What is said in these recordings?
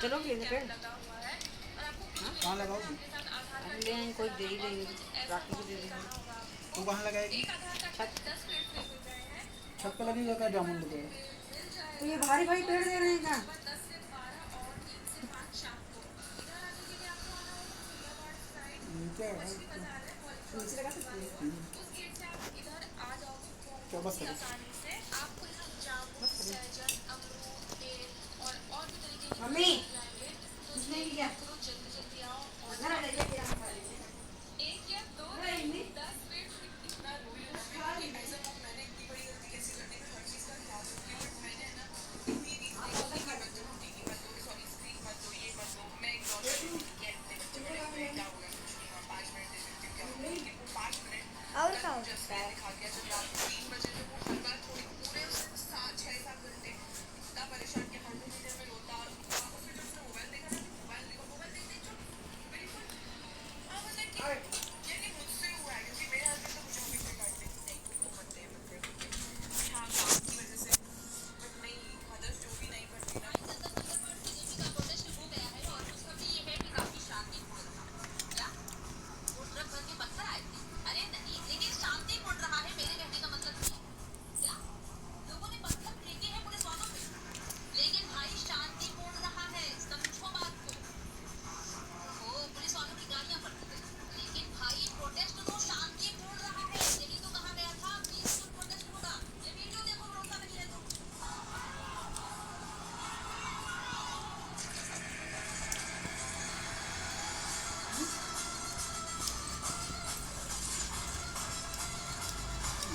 चलो ले पेड़ कहाँ लगाओगी? ले आएंगे, कोई दे ही देंगे, राखी को दे देंगे। तू कहाँ लगाएगी? छत। छत पे लगेगा क्या जामुन का पेड़? तो ये भारी भारी पेड़ दे रहे हैं क्या? नीचे है। नीचे लगा सकते हैं। चल बस करो। मम्मी कुछ नहीं किया घर आ जाइए और क्या हो सकता है?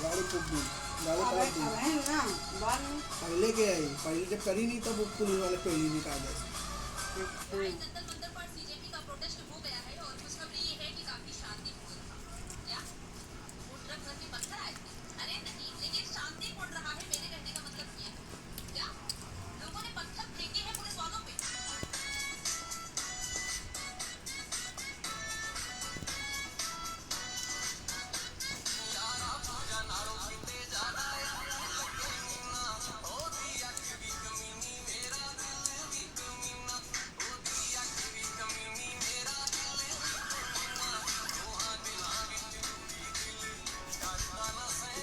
गाड़ी फूक दी, गाड़ी पलट दी। अब है ना बाद में पहले के आई, पहले जब करी नहीं तब वो पुलिस वाले पहले निकाल दे।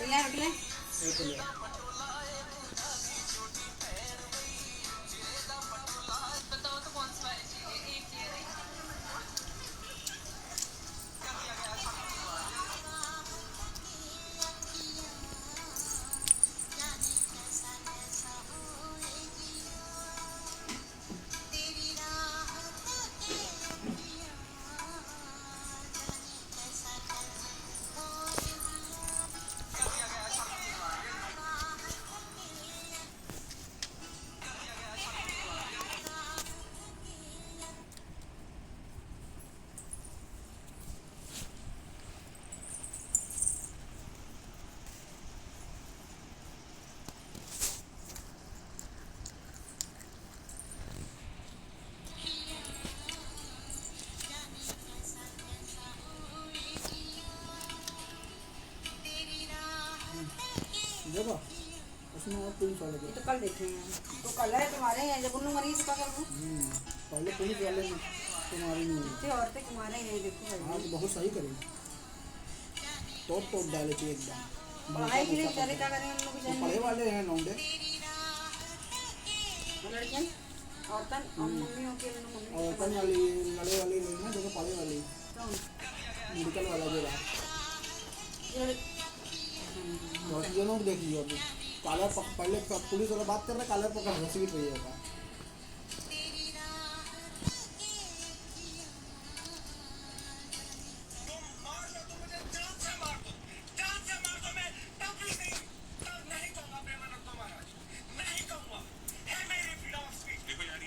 रख ले ये तो ले। बताओ तो कौन सा है? एक ये है। देखो उसमें और पुलिस वाले ये थे। तो कल देखेंगे। तो कल है तुम्हारे यहाँ जब उन्होंने मरी तो क्या करूँ? पहले पुलिस वाले ने तुम्हारी नहीं हुई। कितने औरतें तुम्हारे हैं देखो भाई। हाँ तो बहुत सही करी, तोड़ डाले थे एकदम। पढ़ाई के लिए बेचारे क्या करें, उन लोग तो पढ़े वाले हैं लौंडे, लड़कियाँ औरतन और मम्मियों के मम्मी और पढ़ने वाली लड़े वाली नहीं ना, देखो पढ़े वाली कौन? मेडिकल वाला जो रहा ये बहुत जनों को देख लियो अभी। कॉलर पहले पुलिस वाला बात कर रहा है, कॉलर पकड़ हंसी भी रही होगा।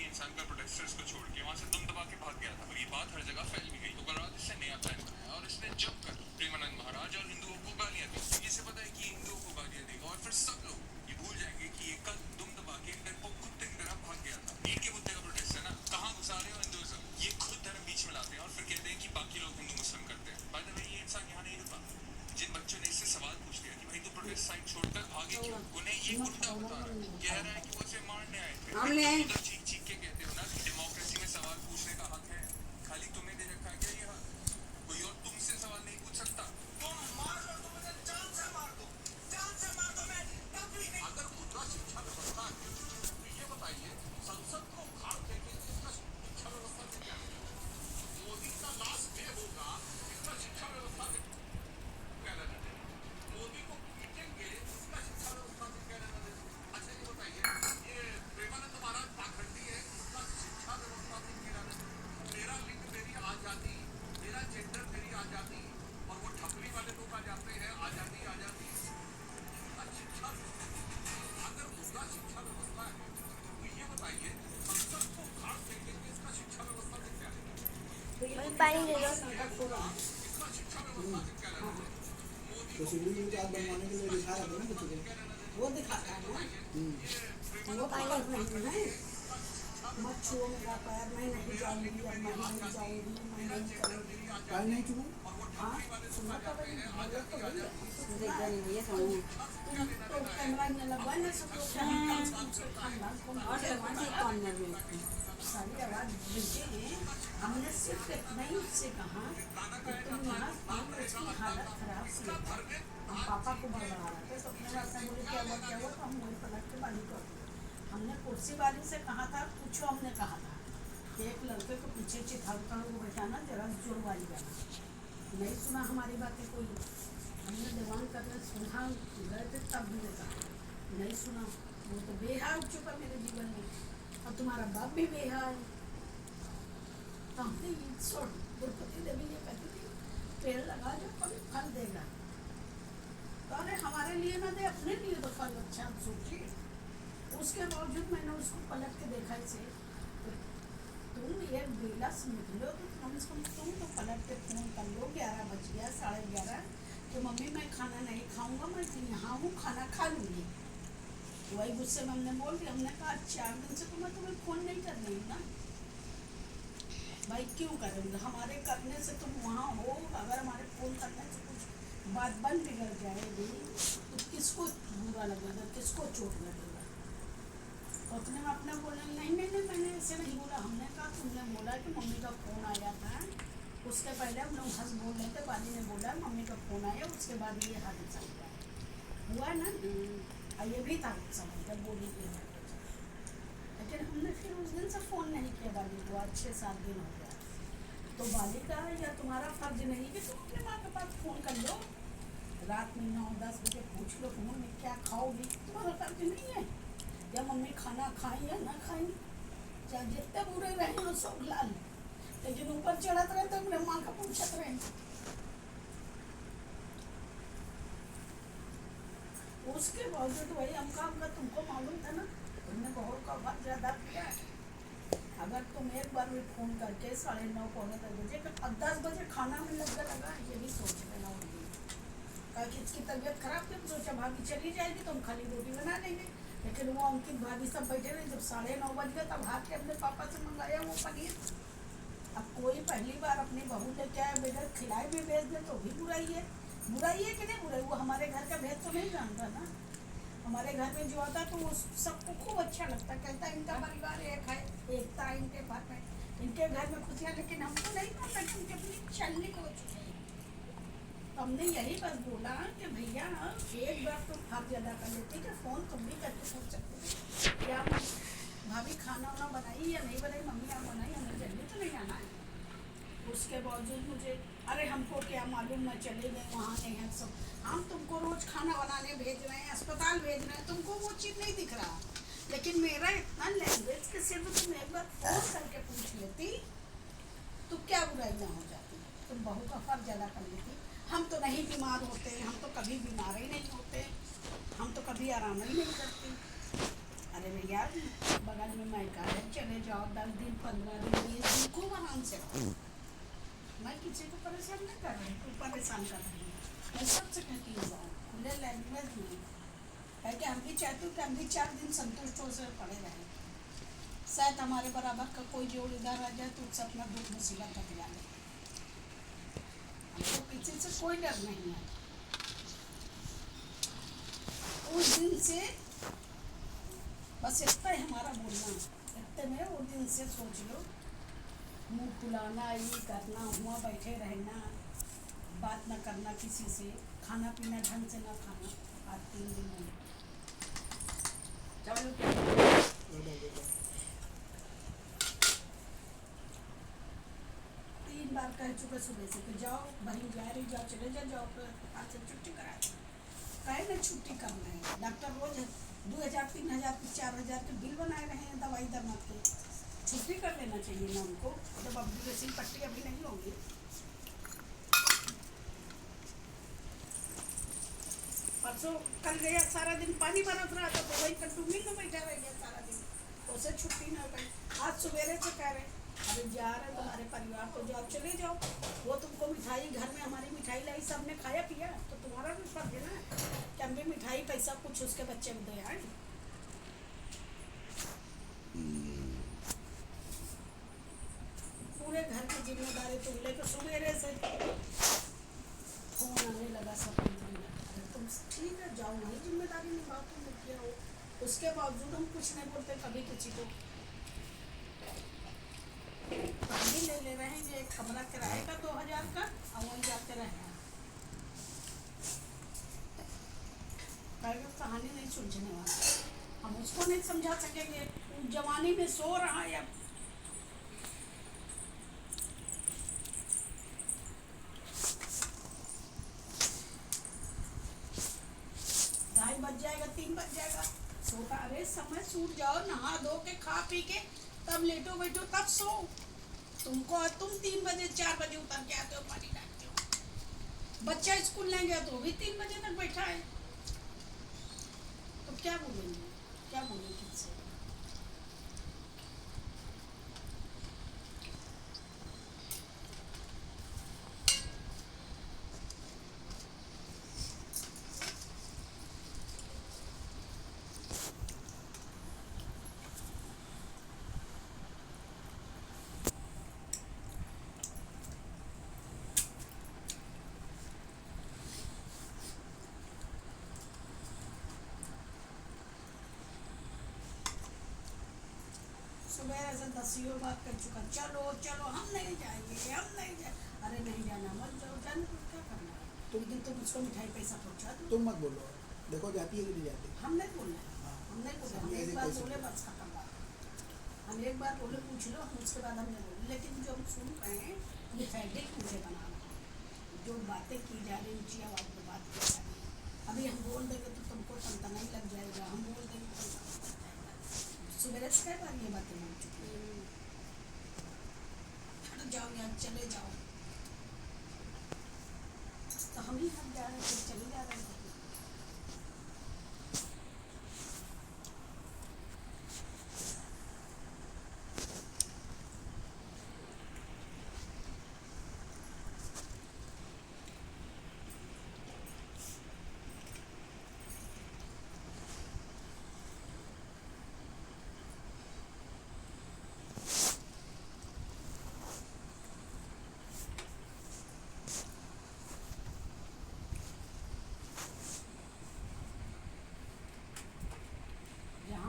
इंसान का प्रोटेस्टर्स को छोड़ के वहां से दम दबा के भाग गया था और ये बात हर जगह फैल भी गई। तो कल रात इसने नया प्लान बनाया और इसने जमकर प्रेमानंद महाराज और हिंदुओं को गालियां दी। इसे पता है कि ये उल्टा बता रहा है, कह रहा है कि वो उसे मारने आए थे। हम ले आए। उधर चीख चीख के कहते हो ना कि डेमोक्रेसी में सवाल पूछने का हक है, खाली तुम्हें दे रखा है क्या ये हक? कोई और तुमसे सवाल नहीं पूछ सकता। तुम मार लो तो मुझे जान से मार दो, जान से मार दो, मैं तब भी नहीं। अगर मुद्दा शिक्षा व्यवस्था है तो ये बताइए, संसद को उखाड़ फेंके इसका शिक्षा व्यवस्था से क्या है? मोदी का लास्ट डे होगा, इसका शिक्षा व्यवस्था से क्या लेना देना? मोदी को पीटेंगे, इसका शिक्षा व्यवस्था से क्या लेना देना? अच्छा ये बताइए, ये प्रेमानंद महाराज पाखंडी है, इसका शिक्षा व्यवस्था से क्या लेना देना? मेरा लिंग मेरी आजादी, मेरा जेंडर मेरी आजादी, और वो ठपरी वाले लोग आ जाते हैं आजादी आजादी। शिक्षा अगर मुद्दा शिक्षा व्यवस्था है तो ये बताइए, संसद को उखाड़ फेंकेंगे, इसका शिक्षा व्यवस्था से क्या लेना? पानी दे दो। इसका शिक्षा व्यवस्था से क्या लेना? तो सिविल में आज बनवाने के लिए दिखा रहा था ना बच्चे को। वो दिखाता है ना, वो पानी नहीं है। मत छुओ मेरा पैर, मैं नहीं जाऊंगी, अब मैं नहीं जाऊंगी, मैं नहीं करूंगी। पानी नहीं चुका हाँ, सुना तो भाई, बोलो तो भैया। देखा नहीं भैया, समझ तो कैमरा में लगवा ना सब लोग खानदान को और लगवाने कॉर्नर में सारी आवाज भेजे। हमने सिर्फ इतना ही उससे कहा कि तुम यहाँ उसकी हालत खराब सी है। हम पापा को बड़बड़ा रहे थे तो अपने बात से बोले क्या हुआ तो हम वही पलट के बाली कर दिए। हमने कुर्सी वाली से कहा था, पूछो, हमने कहा था कि एक लड़के को पीछे चिथालता वो बैठाना जरा जोर वाली गाना। नहीं सुना हमारी बातें कोई, हमने दीवान करने सुना गए थे तब भी नहीं कहा, नहीं सुना। वो तो बेहा उठ चुका मेरे जीवन में, और तुम्हारा बाप भी बेहा है। तो हमने द्रौपदी देवी ये कहती थी, पेड़ लगा जो कभी फल देगा। तो अरे हमारे लिए ना दे, अपने लिए तो फल अच्छा सोचिए। उसके बावजूद मैंने उसको पलट के देखा इसे, तुम ये बेला से निकलो तो कम से कम तुम तो पलट के फ़ोन कर लो। 11 बज गया, 11:30, तो मम्मी मैं खाना नहीं खाऊंगा, मैं तो यहाँ हूँ, खाना खा लूँगी। वही गुस्से में हमने बोल दिया। हमने कहा 4 दिन से तो मैं तुम्हें फ़ोन नहीं कर रही हूँ ना भाई, क्यों करूँगा? हमारे करने से तुम वहाँ हो, अगर हमारे फ़ोन करने से कुछ बात बन बिगड़ जाएगी तो किसको बुरा लगेगा, किसको चोट लगेगा? तो अपने में अपना बोले नहीं, मैंने ऐसे नहीं बोला। हमने कहा तुमने बोला कि मम्मी का फ़ोन आया था, उसके पहले हम लोग हंस बोल रहे थे, बाली ने बोला मम्मी का फ़ोन आया, उसके बाद ये हादसा हुआ ना। ये भी था समझ कर बोली के, लेकिन हमने फिर उस दिन से फ़ोन नहीं किया बाली को। आज 6-7 दिन हो गया। तो बाली का या तुम्हारा फर्ज नहीं कि तुम अपने माँ के पास फ़ोन कर लो, रात में 9-10 बजे पूछ लो फ़ोन में क्या खाओगी, तुम्हारा फर्ज नहीं है। या मम्मी खाना खाई या ना खाई, चाहे जितने बुरे रहे हो सब लाल, लेकिन ऊपर चढ़त रहे तो अपने माँ का पूछत रहे। उसके बावजूद वही हमका तुमको मालूम था ना, तुमने बहुत का बहुत ज़्यादा किया है। अगर तुम एक बार भी फ़ोन करके 9:30-10 बजे, 10 बजे खाना में लगा ये भी सोच लेना होगी कि इसकी तबीयत खराब थी, सोचा भाभी चली जाएगी तो हम खाली रोटी बना लेंगे। लेकिन वो अंकित भाभी सब बैठे रहे, जब 9:30 बज गए तब हाथ के अपने पापा से मंगाया वो पनीर। अब कोई पहली बार अपनी बहू लेके आया, बगैर खिलाए भी भेज दे तो भी बुराई है। बुराई है कि नहीं बुराई? वो हमारे घर का भेद तो नहीं जानता ना। हमारे घर में जो आता तो वो सबको खूब अच्छा लगता, कहता इनका परिवार एक है, एकता है इनके घर में, इनके घर में खुशियाँ। लेकिन हमको नहीं पता कि उनकी अपनी चलने को चुकी। हमने यही बस बोला कि भैया एक बार तुम हर ज़्यादा कर लेती कि फ़ोन तुम भी करके पूछ सकते थे क्या भाभी खाना वाना बनाई या नहीं बनाई, मम्मी आप बनाई, हमें जल्दी तो नहीं आना है। उसके बावजूद मुझे अरे हमको क्या मालूम, मैं चले गए वहाँ नहीं है सब, हम तुमको रोज़ खाना बनाने भेज रहे हैं, अस्पताल भेज रहे हैं, तुमको वो चीज़ नहीं दिख रहा। लेकिन मेरा इतना लैंग्वेज कि सिर्फ तुम एक बार फ़ोन करके पूछ लेती तो क्या बुराई ना हो जाती। तुम बहू का फर्ज अदा कर लेती। हम तो नहीं बीमार होते, हम तो कभी बीमार ही नहीं होते, हम तो कभी आराम ही नहीं करते। अरे भैया बगल में मायका है, चले जाओ 10 दिन 15 दिन 20 दिन खूब आराम से रहो। मैं किसी को परेशान नहीं कर रही, तू परेशान कर रही है। मैं सबसे कहती हूँ खुले लैंग्वेज में है कि हम भी चाहते हो कि हम भी 4 दिन संतुष्ट हो से पड़े रहें। शायद हमारे बराबर का कोई जोड़ इधर आ जाए तो उससे अपना दुख मुसीबत बतला ले। हमको किसी से कोई डर नहीं है। उस दिन से बस इतना ही हमारा बोलना, इतने में वो दिन से सोच लो, मुंह फुलाना, ये करना, हुआ बैठे रहना, बात न करना किसी से, खाना पीना ढंग से न खाना, आज 3 दिन में चलो क्या 3 बार कह चुके सुबह से कि जाओ बहन जा रही, जाओ चले जाओ आज से छुट्टी करा दो। कहे ना छुट्टी करना है, डॉक्टर रोज 2000 3000 4000 के बिल बनाए रहे हैं दवाई दवा के, छुट्टी कर लेना चाहिए ना उनको, जब अब ड्रेसिंग पट्टी अभी नहीं होगी। परसों कल गया सारा दिन पानी बरस रहा था तो वही कंटूमी में बैठा रह गया सारा दिन, उसे छुट्टी न गई। आज सवेरे से कह रहे अरे जा रहे तुम्हारे परिवार को, जाओ चले जाओ, वो तुमको मिठाई घर में हमारी मिठाई लाई, सबने खाया पिया, तो तुम्हारा भी फर्ज है ना कि हम भी मिठाई पैसा कुछ उसके बच्चे को दे आए। पूरे घर की जिम्मेदारी तुम लेकर सवेरे से फोन आने लगा सब कुछ, अरे तुम ठीक है जाओ वही जिम्मेदारी निभाओ, तुम मुखिया हो, उसके बावजूद हम कुछ नहीं बोलते कभी किसी को। पानी ले रहेंगे, एक कमरा किराए का 2000 का, और वहीं जाते रहना, कहानी नहीं सुलझने वाला, हम उसको नहीं समझा सकेंगे, जवानी में सो रहा है अब। ढाई बज जाएगा, 3 बज जाएगा, सोता अरे समय सूट जाओ, नहा धो के खा पी के तब लेटो बैठो तब सो। तुम 3 बजे 4 बजे उतर के आते हो, पानी डालते हो, बच्चा स्कूल नहीं गया तो भी 3 बजे तक बैठा है, तो क्या बोलेंगे, क्या बोलें किससे। सुबह ऐसे 10 बात कर चुका, चलो चलो हम नहीं जाएंगे, हम नहीं जाए, अरे नहीं जाना मत जाओ, जाने को क्या करना है, लेकिन तुम उसको मिठाई पैसा पहुँचा दो। तुम मत बोलो, देखो जाती है कि नहीं जाती। हम नहीं बोल रहे, हम नहीं बोल रहे, हम एक बार बोले बस खत्म बात, हम एक बार बोले पूछ लो, हम उसके बाद हम नहीं बोले, लेकिन जो हम सुन रहे हैं ये फैब्रिक मुझे बनाना है, जो बातें की जा रही ऊँची आवाज़ में बात की जा रही है, अभी हम बोल देंगे तो तुमको तनतना ही लग जाएगा, हम बोल देंगे तो सुबह से कई बार ये बातें बोल चुकी है, हट जाओ यार चले जाओ, तो हम ही हट जा रहे थे, चले जा रहे थे।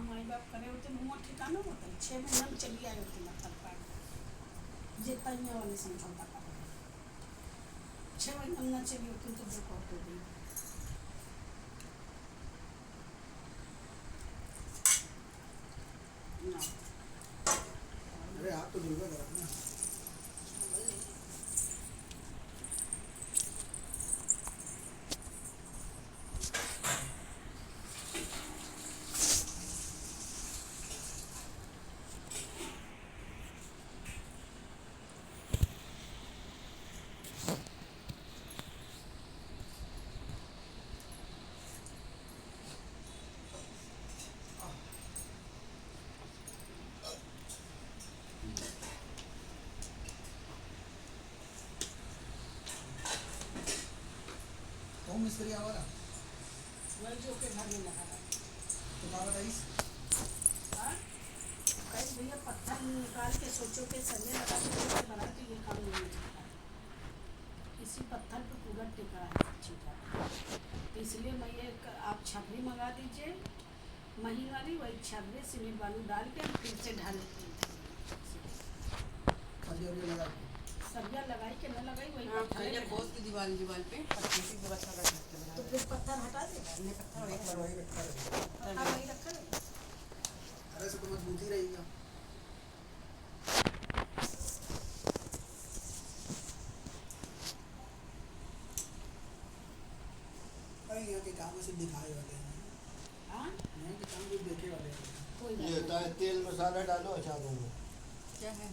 माई बाप करे होते मुँह ठिकाना होता है, 6 महीना में चली आई होती मतलब पार्ट जे तैया वाले समझौता कर रहे 6 महीना में ना चली होती तो जो कहते दी ना। अरे आप तो जुड़वा करा ना। कौन मिस्त्री आवारा वही जो के घर में लगा रहा तो क्या बताइस कहीं भैया पत्थर निकाल के सोचो के सरिया लगा के कैसे बना के ये काम नहीं चलता, इसी पत्थर पे पूरा टिका है सच्ची का, तो इसलिए मैं ये आप छपरी मंगा दीजिए महीन वाली वही छाबे सीमेंट बालू डाल के फिर से ढाल सरिया भी लगा के। सरिया लगाई के न लगाई वही हाँ, पत्थर पहले है। पोस्ट की दीवार पे 25 से अच्छा कर सकते हैं तो फिर पत्थर हटा दे हमने पत्थर एक बार वही रखा रहेगा। पत्थर वही रखा है। अरे से तो मजबूती रहेगा। अरे यहाँ के काम से दिखाए वाले हैं। हाँ यहाँ के काम कुछ देखे वाले हैं। कोई ये बात होता है तेल मसाला डालो अचारों में क्या है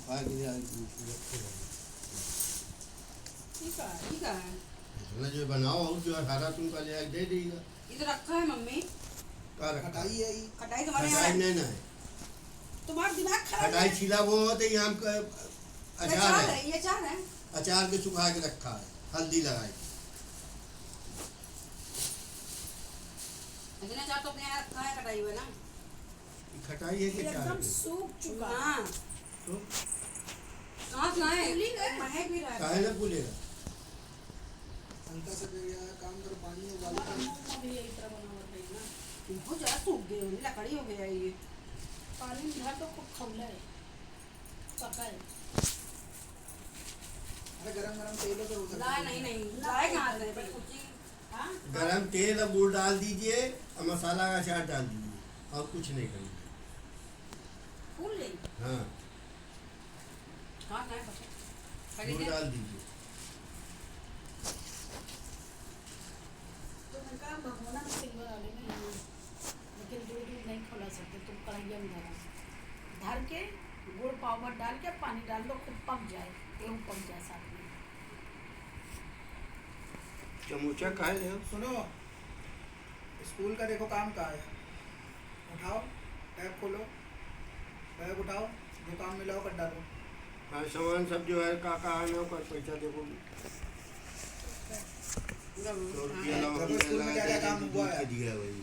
भाग गया रखे रहो। ठीक है इसमें जो बनाओ जो हरा तुम का ले दे देगा इधर रखा है मम्मी का रखा कटाई है ये। कटाई तुम्हारे खटाई यहाँ नहीं ना है तुम्हारा दिमाग खराब खटाई है छिला वो होते ही हम का अचार है ये चार है अचार के सुखा के रखा है हल्दी लगाई इतने चार तो अपने यहाँ रखा है कटाई हुआ ना खटाई है ये कि चार एकदम है? सूख चुका हाँ तो कहाँ कहाँ है महक भी रहा है काहे ना भूलेगा हल्का सा फिर यहाँ काम करो पानी में उबाल हमारा के। मुंह भी यही तरह बना हुआ है ना बहुत ज़्यादा सूख गए होंगे लकड़ी हो गया ये पानी में धर तो खूब खौला है पका है। अरे गरम गरम तेल हो तो उधर लाए नहीं लाए कहाँ से पर कुछ हाँ गरम तेल और गुड़ डाल दीजिए और मसाला का अचार डाल दीजिए और कुछ नहीं करिए फूल गई हाँ कहाँ कहाँ है गुड़ खरीदे डाल दीजिए तो मैंने कहा भगोना में सिल्वर वाले में लेकिन दूध नहीं खोला सकते तुम कढ़ाइया में धर के गुड़ पाउडर डाल के पानी डाल दो खूब पक जाए गेहूँ पक जाए साथ में। चमूचा काहे ले सुनो स्कूल का देखो काम कहाँ है। उठाओ टैब खोलो बैग उठाओ जो काम मिला हो कर डालो। हाँ सामान सब जो है का आना का पैसा देखो पूरा 100 रुपया घर में स्कूल में क्या-क्या काम हुआ है? दिया वही